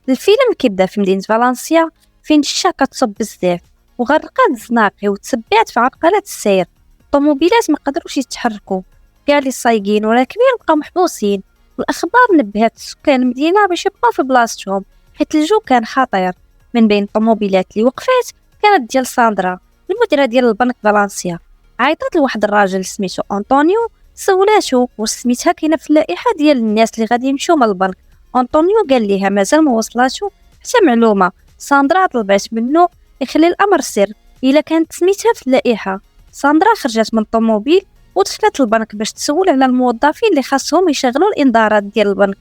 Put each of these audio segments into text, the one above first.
الفيلم كيبدا في مدينة فالنسيا فين الشتا كتصب بزاف وغرقات الزناقي وتسبات في عرقلات السير. الطوموبيلات ما قدروش يتحركوا، كاع لي الصايقين وراكبين بقاو محبوسين. والاخبار نبهت سكان المدينه باش يبقاو في بلاصتهم حيت الجو كان خطير. من بين الطوموبيلات اللي وقفات كانت ديال ساندرا المديره ديال البنك فالنسيا. عيطات لواحد الراجل سميتو أنطونيو، سولاتو واش سميتها كاينه في اللائحه ديال الناس اللي غادي يمشيو من البنك. أنطونيو قال ليها مازال ما وصلاتو حتى معلومه. ساندرا طلبات منه يخلي الامر سر الا كانت سميتها في اللائحه. ساندرا خرجت من الطوموبيل ودخلت البنك باش تسول على الموظفين اللي خاصهم يشغلوا الانذارات ديال البنك.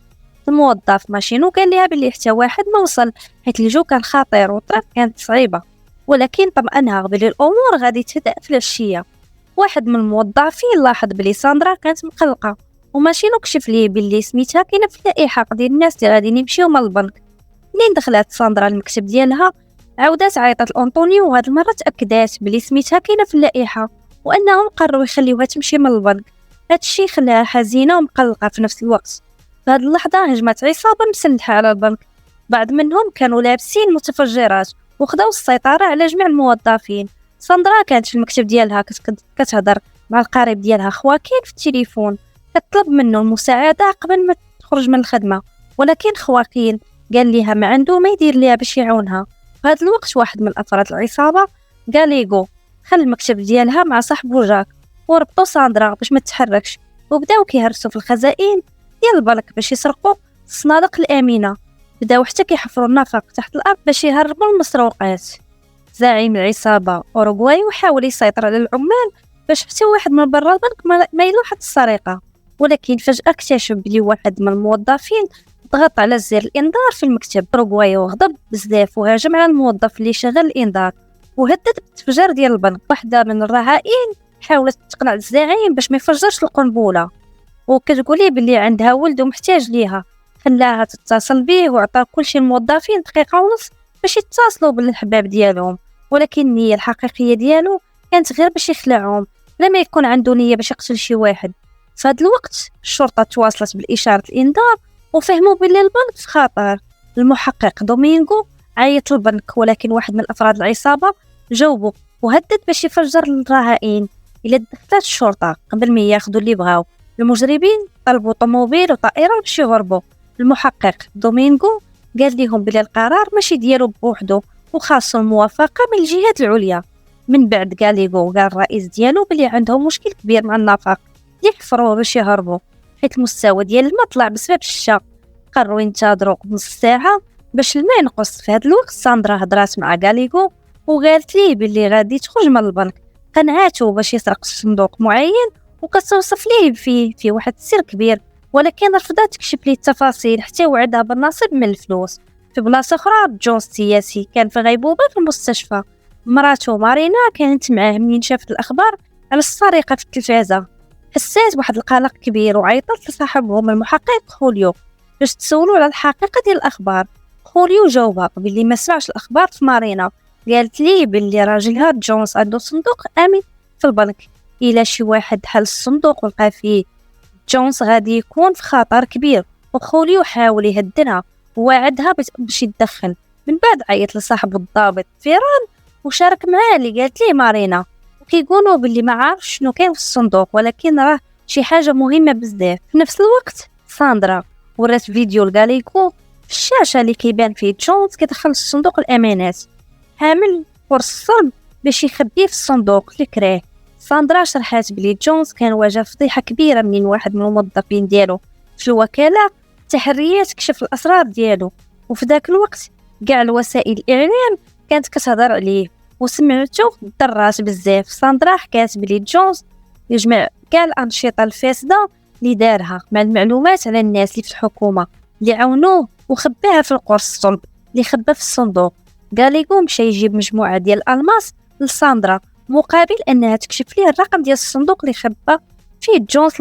الموظف ماشينو قال ليها بلي حتى واحد ما وصل حيت الجو كان خطير والطريق كانت صعيبه، ولكن طمأنها بلي الامور غادي تهدأ في العشيه. واحد من الموظفين لاحظ بلي ساندرا كانت مقلقه وماشينو كشف ليه بلي سميتها كاينه في اللائحه ديال الناس اللي غادي يمشيو من البنك. منين دخلت ساندرا المكتب ديالها عاودات عيطات لأنطونيو وهاد المره تاكدات بلي سميتها كاينه في اللائحه وانهم قرروا يخليوها تمشي من البنك. هادشي خلاها حزينه ومقلقه في نفس الوقت. في هاد اللحظه هجمت عصابه مسلحه على البنك، بعض منهم كانوا لابسين متفجرات وخداو السيطره على جميع الموظفين. ساندرا كانت في المكتب ديالها كتهضر مع القريب ديالها خواكين في التليفون، كتطلب منه المساعده قبل ما تخرج من الخدمه، ولكن خواكين قال ليها ما عنده ما يدير ليها باش يعاونها. في هذا الوقت واحد من افراد العصابه قال ليغو خل المكتب ديالها مع صاحبو جاك، وربطوا ساندرا باش ما تتحركش وبداو كيهرسوا في الخزائن ديال البنك باش يسرقوا الصناديق الامنه. بداو حتى كيحفروا النفق تحت الارض باش يهربوا المسروقات. زعيم العصابه اوروغواي حاول يسيطر على العمال باش حتى واحد من برا البنك ما يلاحظ السرقه، ولكن فجاه اكتشف بلي واحد من الموظفين ضغط على زر الانذار في المكتب. اوروغواي غضب بزاف وهاجم على الموظف اللي شغل الانذار وهدد بالتفجير ديال البنك. واحده من الرهائن حاولت تقنع الزعيم باش ما يفجرش القنبله وكتقولي بلي عندها ولد ومحتاج ليها. خلاها تتصل بيه وعطى كلشي الموظفين دقيقه ونص باش يتصلوا بالحباب ديالهم، ولكن النيه الحقيقيه ديالو كانت غير باش يخلعهم لما يكون عنده نيه باش يقتل شي واحد. في هذا الوقت الشرطه تواصلت بالاشاره الانذار وفهموا بلي البنك في خطر. المحقق دومينغو عيط للبنك، ولكن واحد من افراد العصابه جاوبه وهدد باش يفجر الرهائن الا دخلت الشرطه قبل ما ياخذوا اللي بغاو. المجرمين طلبوا طوموبيل وطائره باش يهربوا. المحقق دومينغو قال لهم بلي القرار ماشي ديالو بوحدو وخاصو الموافقه من الجهات العليا. من بعد قال الرئيس ديالو بلي عندهم مشكل كبير مع النفق اللي حفروه باش يهربوا حيت المستوى ديال الماء طلع بسبب الشتا. قرروا ينتظروا نص ساعه باش الماء ينقص. في هذا الوقت ساندرا هضرات مع غاليغو وقالت ليه بلي غادي تخرج من البنك. قنعاتو باش يسرق صندوق معين وكتوصف ليه في واحد السر كبير، ولكن رفضت تكشف ليه التفاصيل حتى وعدها بالنصيب من الفلوس. في بلاصه اخرى جونز السياسي كان في غيبوبه في المستشفى. مراته مارينا كانت معاه منين شافت الاخبار على السرقه في التلفازه. حسيت بواحد القلق كبير وعيطت لصاحبهم المحقق خوليو باش تسولوا على الحقيقه ديال الاخبار. خوليو جاوبها بلي ما سمعش الاخبار في مارينا، قالت لي بلي راجلها جونز عنده صندوق امن في البنك، الا شي واحد حل الصندوق ولقى فيه جونز غادي يكون في خطر كبير. وخوليو حاول يهدنها ووعدها باش يتدخل. من بعد عيط لصاحب الضابط فيران وشارك معاه اللي قالت ليه مارينا، وكيقولوا باللي ما عارف شنو كاين في الصندوق ولكن راه شي حاجه مهمه بزاف. في نفس الوقت ساندرا ورات فيديو لغاليكو في الشاشه اللي كيبان فيه جونز كيدخل الصندوق الامانات حامل قرص الصلب باش يخبيه في الصندوق اللي كراه. ساندرا شرحات بلي جونز كان واجه فضيحه كبيره من واحد من الموظفين ديالو في الوكاله تحريات كشف الاسرار ديالو، وفي ذاك الوقت كاع الوسائل الاعلام كانت كتهضر عليه وسمعته ضرات بزاف. ساندرا حكات بلي جونز يجمع كاع الانشطه الفاسده اللي دارها مع المعلومات على الناس اللي في الحكومه اللي عاونوه وخباها في القرص الصلب اللي خبا في الصندوق. غاليغو مشى يجيب مجموعه ديال الالماس لساندرا مقابل انها تكشف ليه الرقم ديال الصندوق اللي خبا فيه جونز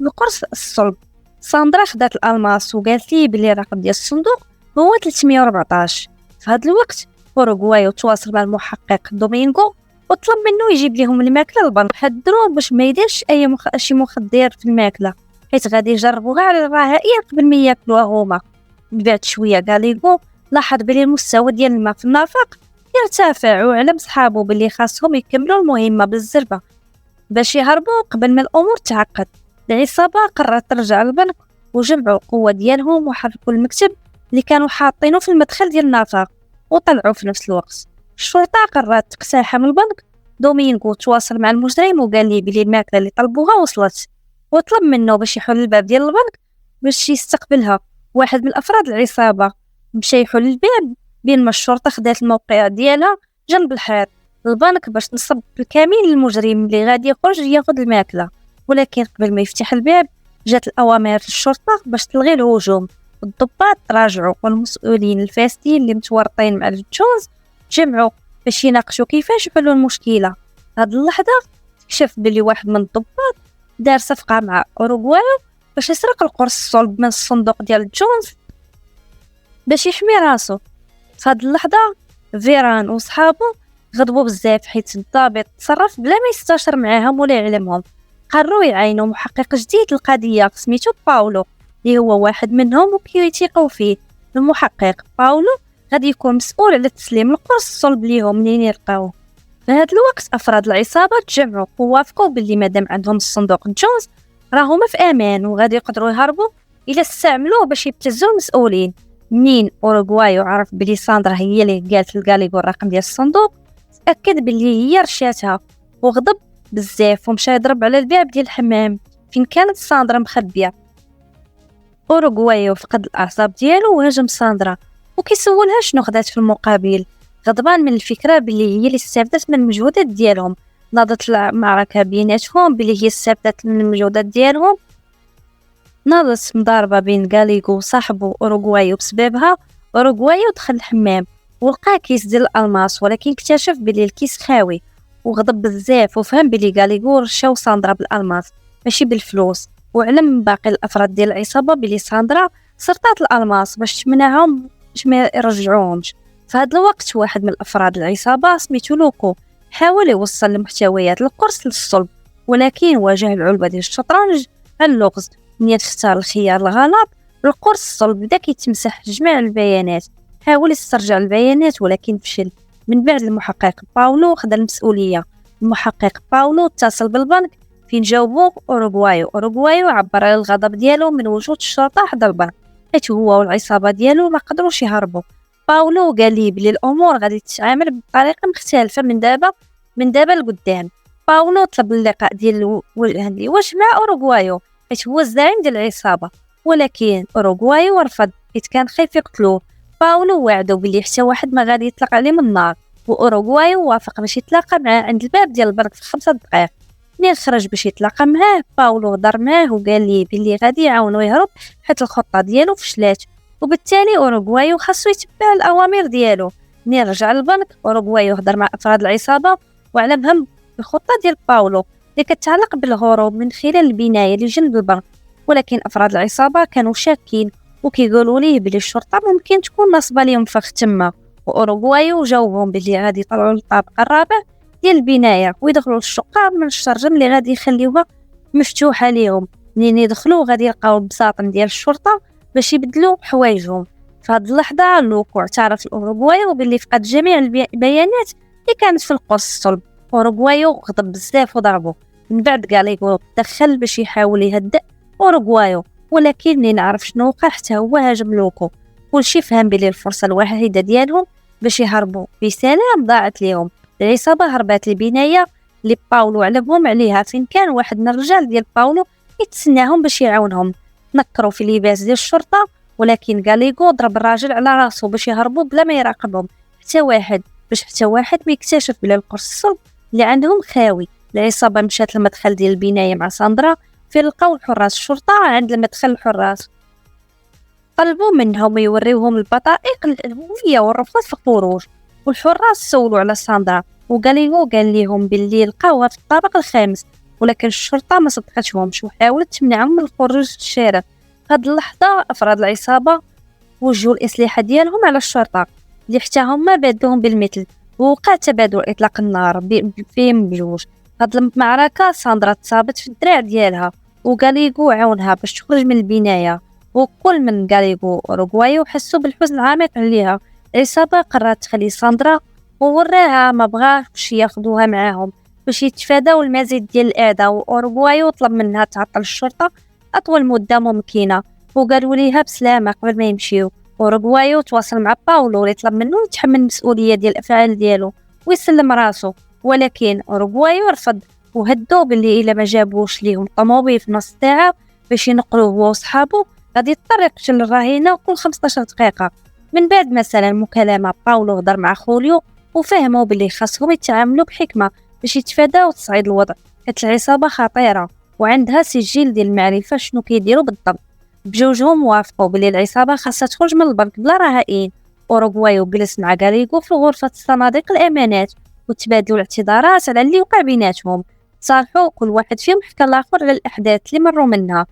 القرص الصلب. ساندرا خدات الالماس وقالت ليه بلي الرقم ديال الصندوق هو 314. في هذا الوقت اوروغواي تواصل مع المحقق دومينغو وطلب منه يجيب لهم الماكله للبنك، حذروه باش ما يديرش شي مخدر في الماكله حيت غادي يجربوها على الرهائن قبل ما ياكلوها هما. بعد شويه غاليغو لاحظ بلي المستوى ديال الماء في النفق يرتفع وعلم صحابو بلي خاصهم يكملوا المهمة بالزربة باش يهربوا قبل ما الأمور تعقد. العصابة قررت ترجع للبنك وجمعوا القوة ديالهم وحركوا المكتب اللي كانوا حاطينه في المدخل ديال النفق وطلعوا في نفس الوقت. الشرطة قررت تقتحم البنك. دومينغو تواصل مع المجرم وقال ليه بلي الماكلة اللي طلبوها وصلت وطلب منه باش يحل الباب ديال البنك باش يستقبلها. واحد من أفراد العصابة مشى يحل الباب بين ما الشرطة خدات الموقع ديالها جنب الحيط البنك باش تنصب بالكامل المجرم اللي غادي يخرج ياخذ الماكلة. ولكن قبل ما يفتح الباب جات الأوامر للشرطة باش تلغي الهجوم. الضباط راجعوا والمسؤولين الفاسدين اللي متورطين مع الجونز تجمعوا باش يناقشوا كيفاش يحلوا المشكلة. هاد اللحظة اكتشف بلي واحد من الضباط دار صفقة مع أوروغواي باش يسرق القرص الصلب من الصندوق ديال الجونز باش يحمي راسو. فهاد اللحظة فيران وصحابو غضبوا بزاف حيت الضابط تصرف بلا ما يستشر معاهم ولا يعلمهم. قرروا يعينوا محقق جديد للقضية سميتو باولو اللي هو واحد منهم وكيثيقوا فيه. المحقق باولو غادي يكون مسؤول على تسليم القرص الصلب ليهم منين يلقاوه. في هذا الوقت افراد العصابه تجمعوا ووافقوا باللي مادام عندهم الصندوق جونز راهما في امان وغادي يقدروا يهربوا الا استعملوه باش يبتزوا المسؤولين. منين اوروغوايو عرف بلي ساندرا هي اللي قالت لغاليغو الرقم ديال الصندوق تاكد بلي هي رشاتها وغضب بزاف ومشى يضرب على الباب ديال الحمام فين كانت ساندرا مخبيه. اوروغوايو فقد الاعصاب ديالو وهاجم ساندرا وكيسولها شنو خدات في المقابل. غضبان من الفكره بلي هي اللي استفادت من المجهودات ديالهم. ناضت المعركه بيناتهم بلي هي استفادت من المجهودات ديالهم. ناضت مضاربه بين غاليغو وصاحبه اوروغوايو بسببها. اوروغوايو دخل الحمام ولقى كيس ديال الالماس ولكن اكتشف بلي الكيس خاوي وغضب بزاف وفهم بلي غاليغو رشاو ساندرا بالالماس ماشي بالفلوس. وعلم من باقي الافراد ديال العصابه بلي ساندرا سرطات الالماس باش تمنعهم باش ما يرجعوهمش. في هذا الوقت واحد من الافراد العصابه سميتو لوكو حاول يوصل لمحتويات القرص للصلب ولكن واجه العلبه ديال الشطرنج اللغز. ملي اختار الخيار الغلط القرص الصلب بدا كيتمسح جميع البيانات. حاول يسترجع البيانات ولكن فشل. من بعد المحقق باولو خد المسؤوليه. المحقق باولو اتصل بالبنك فين جاوبوه اوروغوايو عبر على الغضب ديالو من وجود الشرطه حدا البنك حيت هو والعصابه ديالو ما قدروش يهربوا. باولو قال لي بلي الامور غادي تتعامل بطريقه مختلفه من دابا لقدام. باولو طلب اللقاء ديال وجه مع اوروغوايو حيت هو الزعيم ديال العصابه ولكن اوروغوايو رفض حيت كان خايف يقتلوه. باولو وعدو بلي حتى واحد ما غادي يطلق عليه من النار واوروغوايو وافق باش يتلاقى معاه عند الباب ديال البنك في 5 دقائق. منين خرج باش يتلاقى معاه باولو هضر معاه وقال ليه بلي غادي يعاونو يهرب حيت الخطه ديالو فشلات وبالتالي اوروغوايو خاصو يتبع الاوامر ديالو. منين رجع للبنك اوروغوايو هضر مع افراد العصابه وعلمهم الخطه ديال باولو اللي كتعلق بالهروب من خلال البنايه اللي جنب البنك. ولكن افراد العصابه كانوا شاكين وكيقولوا ليه بلي الشرطه ممكن تكون نصبه ليهم فخ تما. واوروغوايو جاوبهم بلي غادي يطلعوا للطابق الرابع ديال البنايه ويدخلوا للشقه من الشرجم اللي غادي يخليوها مفتوحه ليهم. منين يدخلوا غادي يلقاو البساطن ديال الشرطه باش يبدلوا حوايجهم. في هذه اللحظه لوكو اعترف الاوروغوايو باللي فقد جميع البيانات اللي كانت في القرص الصلب. اوروغوايو غضب بزاف وضربه. من بعد غاليغو دخل باش يحاول يهدئ اوروغوايو ولكن منين عرف شنو وقع حتى هو هاجم لوكو. كلشي فهم بلي الفرصه الوحيده ديالهم باش يهربوا بسلام ضاعت ليهم. العصابه هربات للبنايه اللي باولو علمهم عليها فين كان واحد من الرجال ديال باولو يتسناهم باش يعاونهم. نكروا في لباس ديال الشرطه ولكن غاليغو ضرب الراجل على راسو باش يهربوا بلا ما يراقبهم حتى واحد ما يكتشف بلا القرص الصلب اللي عندهم خاوي. العصابه مشات للمدخل ديال البنايه مع ساندرا فين لقاو حراس الشرطه عند المدخل. الحراس طلبوا منهم يوريوهم البطائق الهويه والرفض في الخروج والحراس سولوا على ساندرا وغاليغو قال لهم باللي لقاوها في الطابق الخامس ولكن الشرطه ما صدقتهمش وحاولت تمنعهم من الخروج للشارع. في هذه اللحظه افراد العصابه وجهوا الاسلحه ديالهم على الشرطه اللي حتى هما بادوهم بالمثل ووقع تبادل اطلاق النار فيهم بجوج. هاد المعركه ساندرا تصابت في الدراع ديالها وغاليغو عاونها باش تخرج من البنايه وكل من غاريغو وأوروغوايو حسوا بالحزن العميق عليها. العصابة قررت تخلي ساندرا ووراها ما بغاش ياخدوها معاهم باش يتفاداو المزيد ديال الأذى، وأوروغوايو طلب منها تعطل الشرطة أطول مدة ممكنة وقالوا ليها بسلامة قبل ما يمشيو. أوروغوايو تواصل مع باولو اللي طلب منه يتحمل المسؤولية ديال الأفعال ديالو ويسلم راسو، ولكن أوروغوايو رفض وهدو باللي إلا ما جابوش ليهم طوموبيل في نص ساعة باش ينقلوه هو وصحابو غادي يضطر يقتل الرهينة كل 15 دقيقة. من بعد مثلا مكالمة باولو هضر مع خوليو وفهموا باللي خاصهم يتعاملوا بحكمة باش يتفاداو تصعيد الوضع. كانت العصابة خطيرة وعندها سجل ديال المعرفة شنو كيديروا بالضبط. بجوجهم وافقوا باللي العصابة خاصها تخرج من البنك بلا رهائن. أوروغوايو جلس مع غاريغو في غرفة صناديق الأمانات وتبادلوا الاعتذارات على اللي وقع بيناتهم. صالحوا كل واحد فيهم حكى الآخر على الأحداث اللي مروا منها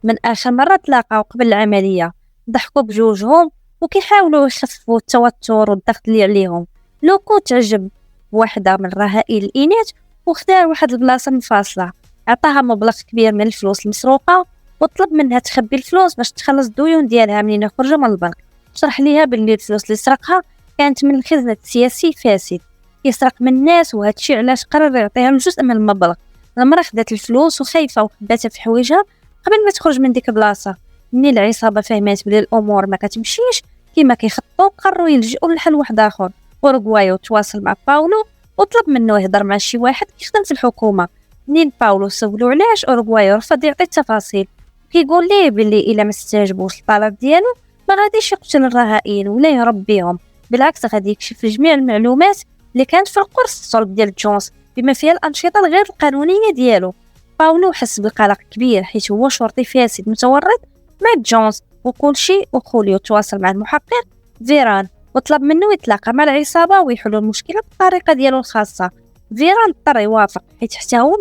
من آخر مرة تلاقاو قبل العملية. ضحكوا بجوجهم وكيحاولوا يخففوا التوتر والضغط اللي عليهم. لوكو تعجب بوحدة من الرهائن الإناث واختار واحد البلاصة منفصلة، عطاها مبلغ كبير من الفلوس المسروقة وطلب منها تخبي الفلوس باش تخلص الديون ديالها منين يخرجوا من البنك. شرح ليها باللي الفلوس اللي سرقها كانت من خزنة سياسي فاسد يسرق من الناس، وهادشي علاش قرر يعطيها جزء من المبلغ. المرأة خدات الفلوس وخايفة وخباتها في حوايجها قبل ما تخرج من ديك البلاصة. منين العصابة فهمت بلي الأمور ما كتمشيش كيما كيخططوا قرروا يلجؤوا لحل واحد آخر. أوروغوايو تواصل مع باولو وطلب منه يهضر مع شي واحد كيخدم في الحكومة. منين باولو سولو علاش أوروغوايو رفض يعطي التفاصيل، كيقول ليه باللي إلا ما استجابوش الطلب ديالو ما غاديش يقتل الرهائن ولا يهرب بيهم، بالعكس غادي يكشف جميع المعلومات اللي كانت في القرص الصلب ديال جونز بما فيها الأنشطة الغير القانونية ديالو. باولو حس بقلق كبير حيت هو شرطي فاسد متورط مع جونز وكل شيء. وخوليو تواصل مع المحقق فيران وطلب منه يتلاقى مع العصابة ويحلوا المشكلة بالطريقة ديالو الخاصة. فيران اضطر يوافق حيت حتى هو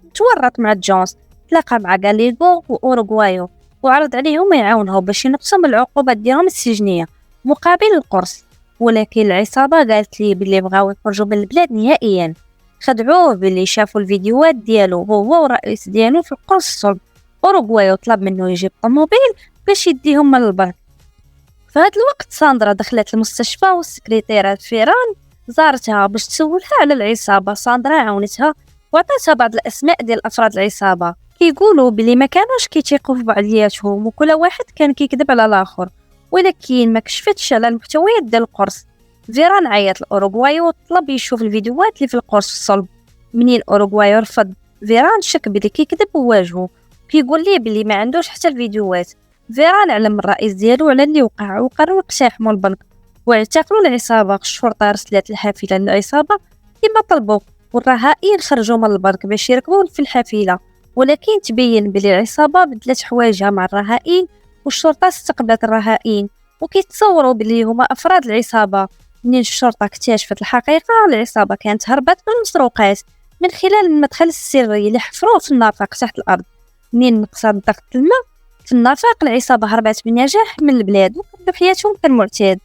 متورط مع جونز. تلاقى مع غاريغو وأوروغوايو وعرض عليهم يعاونوه باش ينقصوا من العقوبات ديالهم السجنية مقابل القرص، ولكن العصابة قالت ليه باللي بغاو يخرجوا من البلاد نهائيا. خدعوه باللي شافوا الفيديوهات ديالو هو والرئيس ديالو في القرص الصلب. أوروغوايو طلب منه يجيب طوموبيل باش يديهم من البنك. في هذا الوقت ساندرا دخلت المستشفى والسكرتيرة فيران زارتها باش تسولها على العصابة. ساندرا عاونتها وعطاتها بعض الأسماء ديال أفراد العصابة. كيقولوا بلي ما كانوش كيتيقوا في بعضياتهم وكل واحد كان كيكذب على الآخر، ولكن ما كشفتش على المحتويات ديال القرص. فيران عيط لأوروغوايو وطلب يشوف الفيديوهات اللي في القرص الصلب. منين أوروغوايو رفض، فيران شك بلي كيكذب وواجهه كيقول ليه بلي ما عندوش حتى الفيديوهات. فيران علم الرئيس ديالو على اللي وقع وقرروا يقتحموا البنك واعتقلوا العصابة. الشرطة رسلت الحافلة للعصابة كما طلبوا والرهائن خرجوا من البنك باش يركبوا في الحافلة، ولكن تبين بلي العصابة بدلت حوايجها مع الرهائن والشرطة استقبلت الرهائن وكيتصوروا بلي هما أفراد العصابة. منين الشرطة اكتشفت الحقيقة العصابة كانت هربت من المسروقات من خلال المدخل السري اللي حفروه في النفق تحت الأرض. منين نقص ضغط الماء في النفق العصابة هربت بنجاح من البلاد وكملوا حياتهم كالمعتاد.